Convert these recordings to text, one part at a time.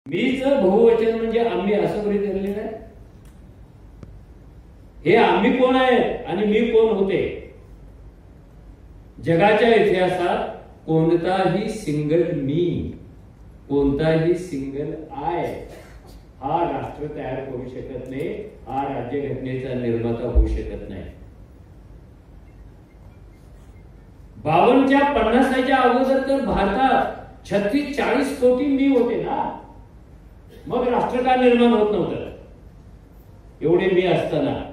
मीच बहुवचन म्हणजे आम्ही असं गृहीत धरलेलं आहे. हे आम्ही कोण आहेत आणि मी कोण होते. जगाच्या इतिहासात कोणताही सिंगल मी, कोणताही सिंगल आय हा राष्ट्र तयार करू शकत नाही, हा राज्यघटनेचा निर्माता होऊ शकत नाही. 52च्या 50च्या अगोदर तर भारतात 36-40 कोटी मी होते ना. मग राष्ट्र का निर्माण होत नव्हतं एवढे मी असताना.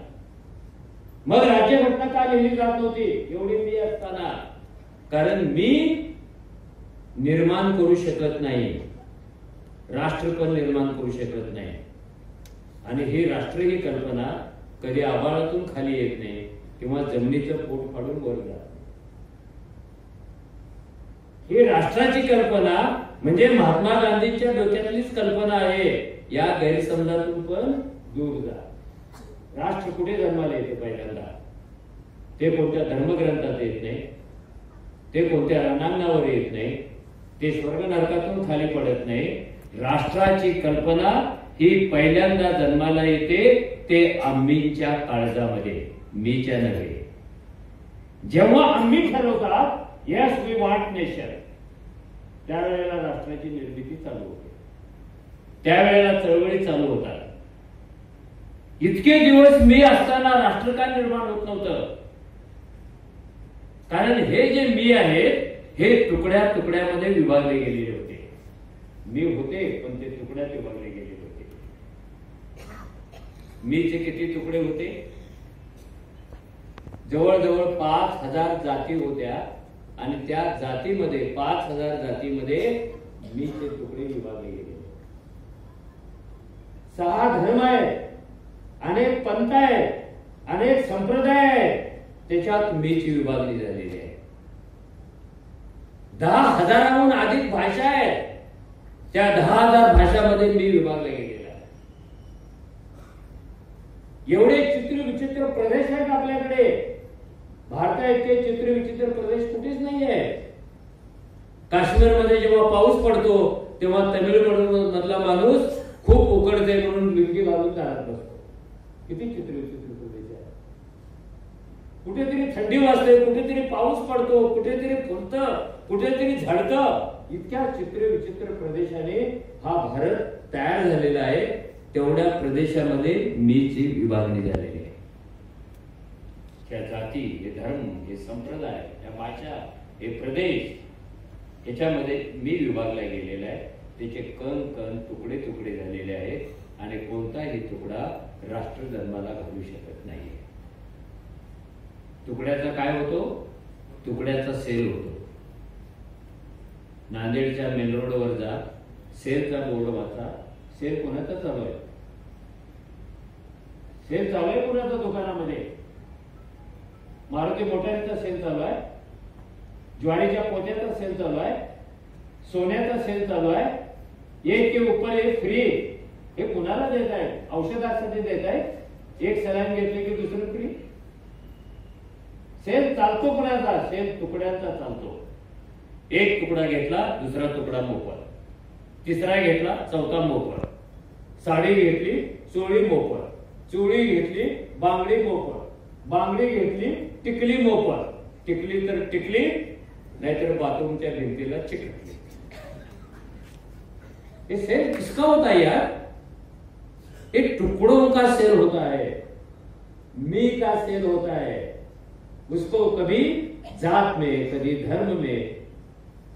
मग राज्यघटना का लिहिली जात नव्हती एवढे मी असताना. कारण मी निर्माण करू शकत नाही, राष्ट्र पण निर्माण करू शकत नाही. आणि ही राष्ट्र ही कल्पना कधी आभाळातून खाली येत नाही किंवा जमिनीचं पोट फाडून वर जात. ही राष्ट्राची कल्पना म्हणजे महात्मा गांधींच्या डोक्यातलीच कल्पना आहे. या गैरसमजातून पण दूर जा. राष्ट्र कुठे जन्माला येते पहिल्यांदा? ते कोणत्या धर्मग्रंथात येत नाही, ते कोणत्या रणांगणावर येत नाही, ते स्वर्ग नरकातून खाली पडत नाही. राष्ट्राची कल्पना ही पहिल्यांदा जन्माला येते ते आम्हीच्या काळजामध्ये, मीच्या नव्हे. जेव्हा आम्ही ठरवतात येस वी वॉन्ट नेशन, त्यावेळेला राष्ट्राची निर्मिती चालू होते, त्यावेळेला चळवळी चालू होतात. इतके दिवस मी असताना राष्ट्र का निर्माण होत नव्हतं? कारण हे जे मी आहेत हे तुकड्या तुकड्यामध्ये विभागले गेलेले होते. मी होते पण ते तुकड्यात विभागले गेलेले होते. मीचे किती तुकडे होते? जवळजवळ 5000 जाती होत्या आणि त्या जातीमध्ये 5000 जातीमध्ये मीचे तुकडे विभागले गेले. 6 धर्म आहेत, अनेक पंथ आहेत, अनेक संप्रदाय आहेत, त्याच्यात मीची विभागणी झालेली आहे. 10,000हून अधिक भाषा आहेत, त्या 10,000 भाषांमध्ये मी विभागला गेलेला आहे. एवढे चित्र विचित्र प्रदेश आहेत आपल्याकडे. भारता इतके चित्र विचित्र प्रदेश कुठेच नाही आहे. काश्मीरमध्ये जेव्हा पाऊस पडतो तेव्हा तमिळनाडूमधला माणूस खूप उकडते म्हणून लुंगी घालून दारात बसतो. किती चित्र विचित्र प्रदेश आहे. कुठेतरी थंडी वाजते, कुठेतरी पाऊस पडतो, कुठेतरी फुलतं, कुठेतरी झडतं. इतक्या चित्र विचित्र प्रदेशाने हा भारत तयार झालेला आहे. तेवढ्या प्रदेशामध्ये मीची विभागणी झालेली आहे. ह्या जाती, हे धर्म, हे संप्रदाय, ह्या भाषा, हे प्रदेश याच्यामध्ये मी विभागला गेलेला आहे. त्याचे कण कण तुकडे तुकडे झालेले आहेत आणि कोणताही तुकडा राष्ट्र जन्माला घालू शकत नाही. तुकड्याचा काय होतो? तुकड्याचा सेल होतो. नांदेडच्या मेन रोडवर जा, सेलचा बोर्ड वाचा. सेल कोणाचा चालू आहे? सेल चालू आहे कोणाच्या दुकानामध्ये? मारुती मोटारीचा सेल चालू आहे, ज्वारीच्या पोत्याचा सेल चालू आहे, सोन्याचा सेल चालू आहे. एक के ऊपर एक फ्री. हे कुणाला देत आहेत? औषधासाठी देत आहेत. एक सलाईन घेतले की दुसरं फ्री. सेल चालतो कुणाचा? सेल तुकड्यांचा चालतो. एक तुकडा घेतला दुसरा तुकडा मोफत, तिसरा घेतला चौथा मोफत, साडी घेतली चोळी मोफत, चोळी घेतली बांगडी मोफत, बांगडी घेतली टिकली मोफत, टिकली तर टिकली नाहीतर बाथरूमच्या भिंतीला चिकटली. ये सेल किसका होता है यार? एक टुकड़ों का सेल होता है, मी का सेल होता है. उसको कभी जात में, कधी धर्म में,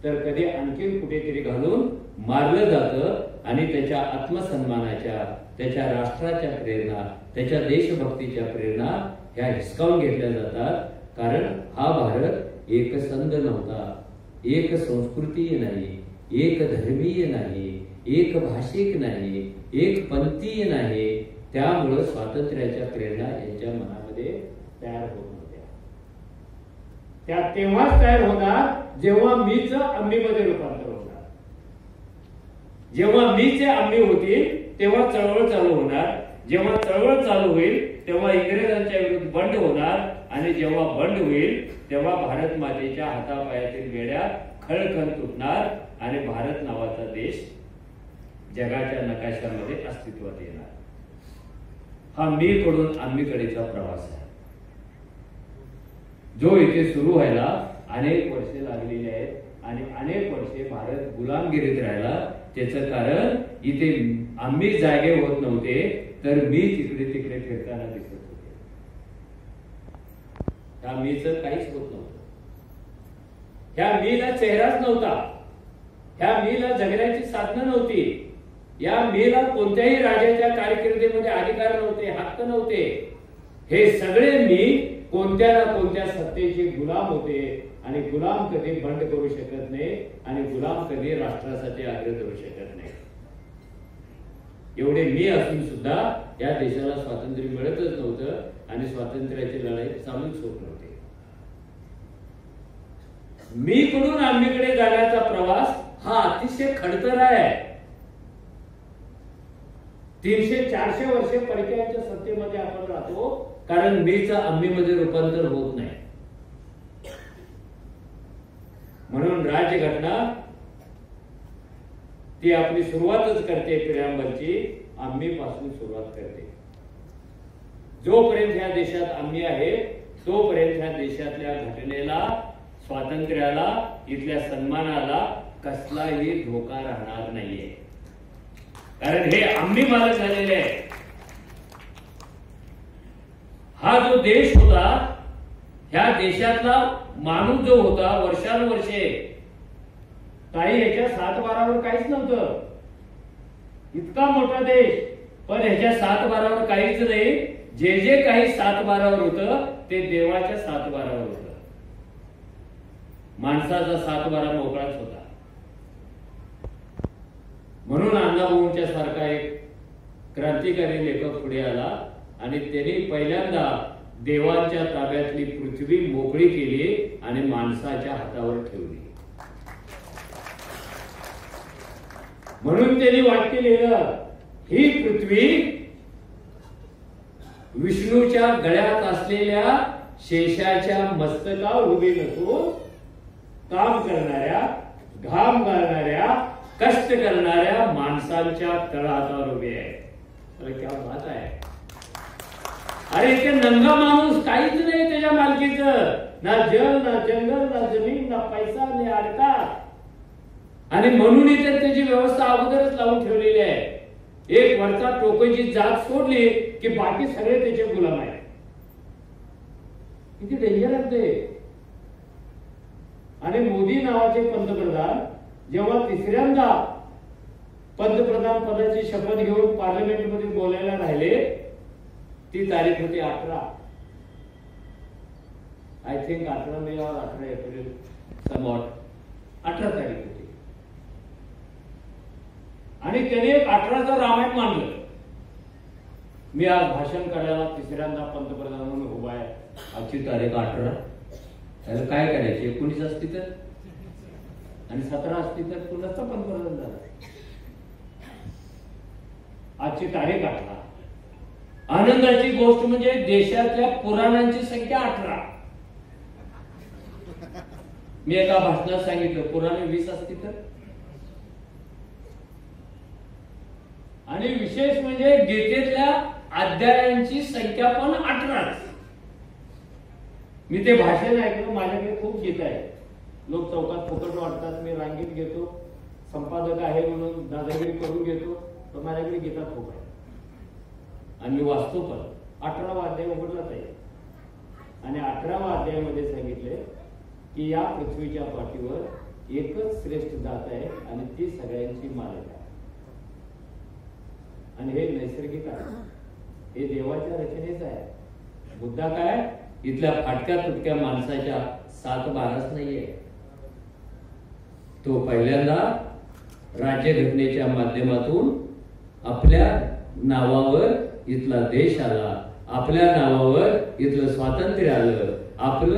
तर कधी आणखी कुठेतरी घालून मारलं जातं आणि त्याच्या आत्मसन्मानाच्या, त्याच्या राष्ट्राच्या प्रेरणा, त्याच्या देशभक्तीच्या प्रेरणा ह्या हिसकावून घेतल्या जातात. कारण हा भारत एकसंध नव्हता, एक संस्कृतीय नाही, एक धर्मीय नाही, एक भाषिक नाही, एक पंथीय नाही. त्यामुळे स्वातंत्र्याच्या प्रेरणा यांच्या मनामध्ये तयार होत नव्हत्या. त्या तेव्हाच तयार होणार जेव्हा मीच आम्हीमध्ये रूपांतर होणार. जेव्हा मीचे आम्ही होतील तेव्हा चळवळ चालू होणार. जेव्हा चळवळ चालू होईल तेव्हा इंग्रजांच्या विरुद्ध बंड होणार आणि जेव्हा बंड होईल तेव्हा भारत मातेच्या हातापायातील बेड्या खळखळ तुटणार आणि भारत नावाचा देश जगाच्या नकाशामध्ये अस्तित्वात येणार. हा मी कडून आम्हीकडेचा प्रवास आहे, जो इथे सुरू व्हायला अनेक वर्षे लागलेली आहेत आणि अनेक वर्षे भारत गुलामगिरीत राहिला. त्याचं कारण इथे आम्ही जागे होत नव्हते, तर मी तिकडे तिकडे फिरताना दिसत होते. त्या मीचं काहीच होत नव्हतं. ह्या मीला चेहराच नव्हता, ह्या मीला जगण्याची साधनं नव्हती, या मीला कोणत्याही राजाच्या कारकिर्दीमध्ये अधिकार नव्हते, हक्क नव्हते. हे सगळे मी कोणत्या ना कोणत्या सत्तेचे गुलाम होते आणि गुलाम कधी बंड करू शकत नाही आणि गुलाम कधी राष्ट्रासाठी आग्रह करू शकत नाही. एवढे मी असून सुद्धा या देशाला स्वातंत्र्य मिळतच नव्हतं आणि स्वातंत्र्याची लढाई चालूच होत नव्हती. मी कडून आम्हीकडे जाण्याचा प्रवास हा अतिशय खडतर आहे. 300-400 वर्षे परक्यांच्या सत्तेमध्ये आपण राहतो, कारण मीचं आम्हीमध्ये रूपांतर होत नाही. म्हणून राज्यघटना ती आपली सुरुवातच करते प्रियांबलची, आम्ही पासून सुरुवात करते. जोपर्यंत ह्या देशात आम्ही आहे तोपर्यंत ह्या देशातल्या घटनेला, स्वातंत्र्याला, इथल्या सन्मानाला कसलाही धोका राहणार नाहीये. कारण हे आम्ही मालक झालेले आहे. हा जो देश होता, ह्या देशातला माणूस जो होता, वर्षानुवर्षे काही ह्याच्या 7-12वर काहीच नव्हतं. इतका मोठा देश, पण ह्याच्या 7-12वर काहीच नाही. जे जे काही 7-12वर होतं ते देवाच्या 7-12वर होतं. माणसाचा 7-12 मोकळाच होता. म्हणून अण्णाभाऊंच्या सारखा एक क्रांतिकारी लेखक पुढे आला आणि त्यांनी पहिल्यांदा देवाच्या ताब्यातली पृथ्वी मोकळी केली आणि माणसाच्या हातावर ठेवली. म्हणून त्यांनी वाक्य लिहिलं, ही पृथ्वी विष्णूच्या गळ्यात असलेल्या शेषाच्या मस्तकावर उभी नसून काम करणाऱ्या, घाम गाळणाऱ्या, कष्ट करणाऱ्या माणसांच्या तळहातावर उभी आहे. अरे क्या बात आहे. अरे इथे नंगा माणूस काहीच नाही त्याच्या मालकीचं, ना जल, ना जंगल, ना जमीन, ना पैसा, ना अडका. आणि म्हणून इथे त्याची व्यवस्था अगोदरच लावून ठेवलेली आहे. एक वरचा टोकाची जात सोडली की बाकी सगळे त्याचे गुलाम आहेत. किती डेंजर आहे ते. आणि मोदी नावाचे पंतप्रधान जेव्हा तिसऱ्यांदा पंतप्रधान पदाची शपथ घेऊन पार्लमेंटमध्ये बोलायला राहिले, ती तारीख होती 18, आय थिंक 18 मे और 18 एप्रिल समॉट 18 तारीख होती. आणि त्याने एक 18चं रामायण मांडलं. मी आज भाषण करायला तिसऱ्यांदा पंतप्रधान म्हणून उभा आहे, आजची तारीख 18. काय करायचे, 19 असती तर आणि 17 असती तर तू नसता पंतप्रधान झाला. आजची तारीख 18. आनंदाची गोष्ट म्हणजे देशातल्या पुराणांची संख्या 18. मी एका भाषणात सांगितलं पुराणे 20 असती तर. आणि विशेष म्हणजे गीतेतल्या अध्यायांची संख्या पण 18. मी ते भाषण ऐकलं, माझ्याकडे खूप गीत आहे. लोक चौकात फुकट वाटतात, मी रांगीत घेतो, संपादक आहे म्हणून दादागिरी करून घेतो, पण माझ्याकडे गीता खूप आहे आणि मी वाचतो पण. 18वा अध्याय उघडलाच आहे आणि 18वा अध्यायामध्ये सांगितले की या पृथ्वीच्या पाठीवर एकच श्रेष्ठ जात आहे आणि ती सगळ्यांची मालक आहे. आणि हे नैसर्गिक आहे, हे देवाच्या रचनेचं आहे. मुद्दा काय, इथल्या फाटक्या तुटक्या माणसाच्या 7-12च नाहीये. तो पहिल्यांदा राज्यघटनेच्या माध्यमातून आपल्या नावावर इथला देश आला, आपल्या नावावर इथलं स्वातंत्र्य आलं, आपण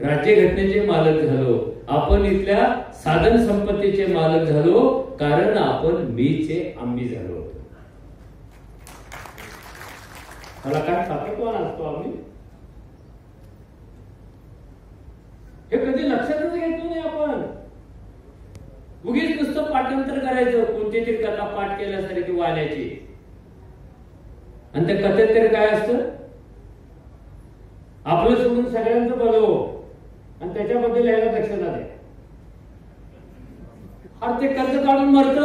राज्यघटनेचे मालक झालो, आपण इथल्या साधन संपत्तीचे मालक झालो, कारण आपण मीचे आम्ही झालो. मला काय सातत्वान असतो आम्ही, हे कधी लक्षातच घेतो नाही आपण. उगीच नुसतं पाठांतर करायचं, कोणती तरी कथा पाठ केल्यासारखी वाण्याची. आणि त्या कथेत तरी काय असतं, आपलं सोडून सगळ्यांचं भलं हो आणि त्याच्याबद्दल यायला दक्षता द्या. अरे ते कर्ज काढून मरत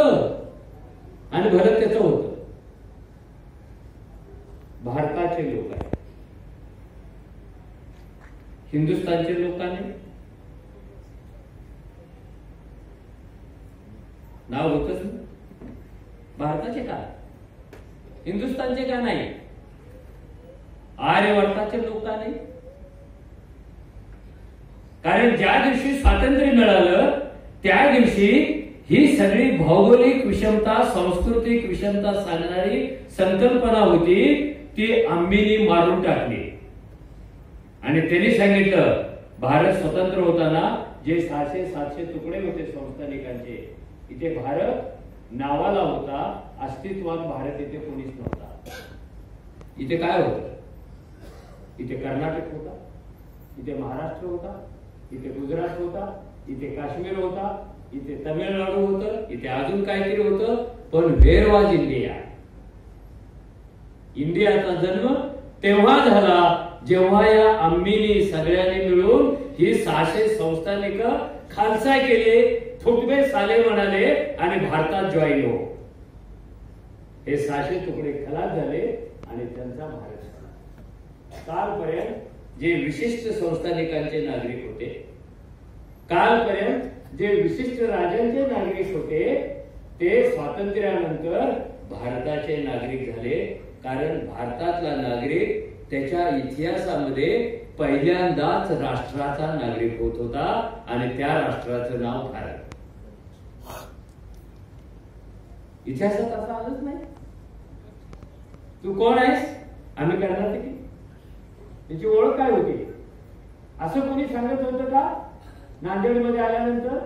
आणि भलं त्याचं होतं. भारताचे लोक आहेत, हिंदुस्थानचे लोकांनी नाव होतच ना. भारताचे का, हिंदुस्थानचे का नाही, आर्यवर्ताचे लोकांनी. कारण ज्या दिवशी स्वातंत्र्य मिळालं त्या दिवशी ही सगळी भौगोलिक विषमता, सांस्कृतिक विषमता सांगणारी संकल्पना होती ती आंबीनी मारून टाकली. आणि त्यांनी सांगितलं भारत स्वतंत्र होताना जे 600-700 तुकडे होते संस्थानिकांचे, इथे भारत नावाला होता, अस्तित्वात भारत इथे कोणीच नव्हता. इथे काय होतं, इथे कर्नाटक होता, इथे महाराष्ट्र होता, इथे गुजरात होता, इथे काश्मीर होता, इथे तमिळनाडू होतं, इथे अजून काहीतरी होतं. पण व्हेर वॉज इंडिया. इंडियाचा जन्म तेव्हा झाला जेव्हा या आंबीनी सगळ्यांनी मिळून ही 600 संस्थानिक खालसा केले, फुटवे साले म्हणाले आणि भारतात जॉईन हो. हे 600 तुकडे खलास झाले आणि त्यांचा भारत झाला. कालपर्यंत जे विशिष्ट संस्थानिकांचे नागरिक होते, कालपर्यंत जे विशिष्ट राजांचे नागरिक होते, ते स्वातंत्र्यानंतर भारताचे नागरिक झाले. कारण भारतातला नागरिक त्याच्या इतिहासामध्ये पहिल्यांदाच राष्ट्राचा नागरिक होत होता आणि त्या राष्ट्राचं नाव भारत. इतिहासात असं आलंच नाही. तू कोण आहेस, आम्ही कर्नाटकी, त्याची ओळख काय होती असं कोणी सांगत होतं का? नांदेडमध्ये आल्यानंतर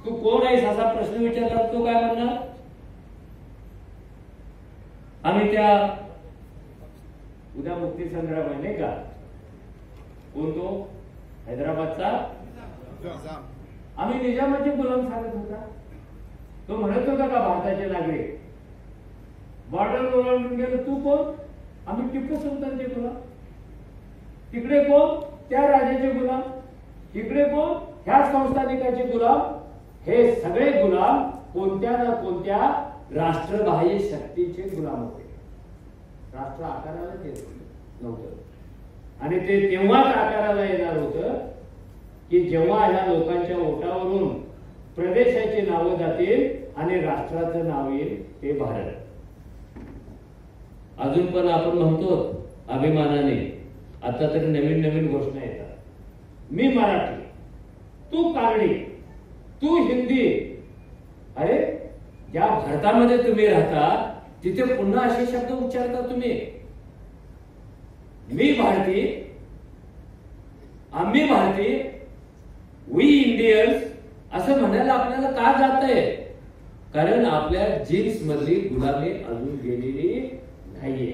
तू कोण आहेस असा प्रश्न विचारला, तो काय म्हणणार, आम्ही त्या उद्या मुक्ती संग्राम आहे नाही का, कोण तो हैदराबादचा, आम्ही निजामाचे गुलाम सांगत होता. तो म्हणत होता का भारताचे नागरिक, बॉर्डर ओलांडून गेलो, तू कोण, आम्ही टिपू सुलतानचे गुलाम. तिकडे कोण, त्या राजाचे गुलाम. इकडे कोण, ह्या संस्थानिकाचे गुलाम. हे सगळे गुलाम कोणत्या ना कोणत्या राष्ट्रबाह्य शक्तीचे गुलाम होते. राष्ट्र आकाराला येत नव्हतं आणि ते तेव्हाच आकाराला येणार होतं की जेव्हा ह्या लोकांच्या ओटावरून प्रदेशाची नावं जातील आणि राष्ट्राचं नाव येईल, ते भारत. अजून पण आपण म्हणतो अभिमानाने, आता तरी नवीन नवीन घोषणा येतात, मी मराठी, तू कानडी, तू हिंदी. अरे ज्या भारतामध्ये तुम्ही राहता तिथे पुन्हा असे शब्द उच्चारता तुम्ही, मी भारतीय, आम्ही भारतीय, वी इंडियन्स असं म्हणायला आपल्याला का जातंय? कारण आपल्या जीन्स मधली गुलामी अजून गेलेली नाहीये,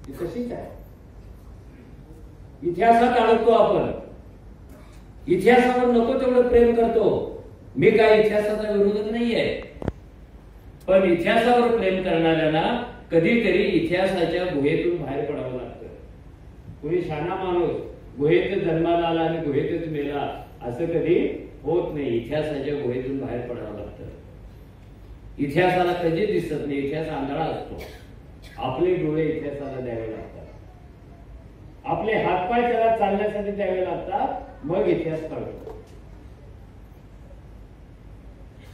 ती तशीच आहे. इतिहासात अडकतो आपण, इतिहासावर नको तेवढं प्रेम करतो. मी काय इतिहासाचा विरोधक नाहीये, पण इतिहासावर प्रेम करणाऱ्यांना कधीतरी इतिहासाच्या गुहेतून बाहेर पडावं लागतं. कोणी शहाणा माणूस गुहेत जन्माला आला आणि गुहेतच मेला असं कधी होत नाही. इतिहासाच्या गुहेतून बाहेर पडावं लागतं. इतिहासाला कधी दिसत नाही, इतिहास आंधळा असतो. आपले डोळे इतिहासाला द्यावे लागतात, आपले हातपाय त्याला चालण्यासाठी द्यावे लागतात, मग इतिहास कळतो.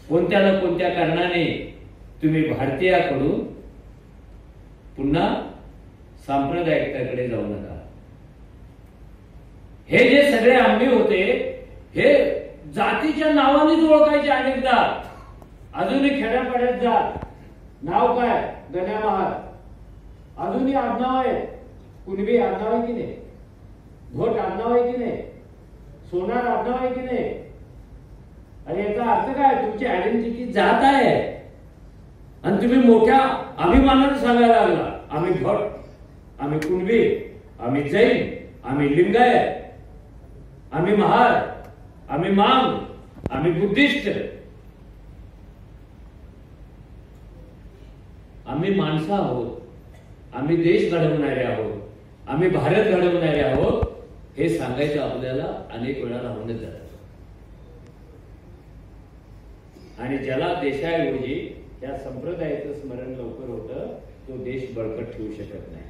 कोणत्या ना कोणत्या कारणाने तुम्ही भारतीयाकडून पुन्हा सांप्रदायिकतेकडे जाऊ नका. हे जे सगळे आंबे होते हे जातीच्या नावानेच ओळखायचे अनेकदा. अजूनही खेड्यापाड्यात जा, नाव काय, गण्या महार, अजूनही आडनाव आहे, कुणबी आडनाव आहे की नाही, भोट आडनाव आहे की नाही, सोनार आडनाव आहे की नाही. आणि याचा अर्थ काय, तुमची आयडेंटिटी जात आहे आणि तुम्ही मोठ्या अभिमानाने सांगायला लागला, आम्ही भट, आम्ही कुणबी, आम्ही जैन, आम्ही लिंगायत, आम्ही महार, आम्ही मांग, आम्ही बुद्धिस्ट. आम्ही माणसं आहोत, आम्ही देश घडवणारे आहोत, आम्ही भारत घडवणारे आहोत, हे सांगायचं आपल्याला अनेक वेळा राहूनच जातं. आणि ज्याला देशाऐवजी या संप्रदायाचं स्मरण लवकर होतं तो देश बळकट ठेवू शकत नाही.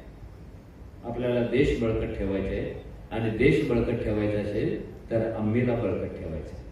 आपल्याला देश बळकट ठेवायचे आणि देश बळकट ठेवायचा असेल तर आम्हीला बळकट ठेवायचं.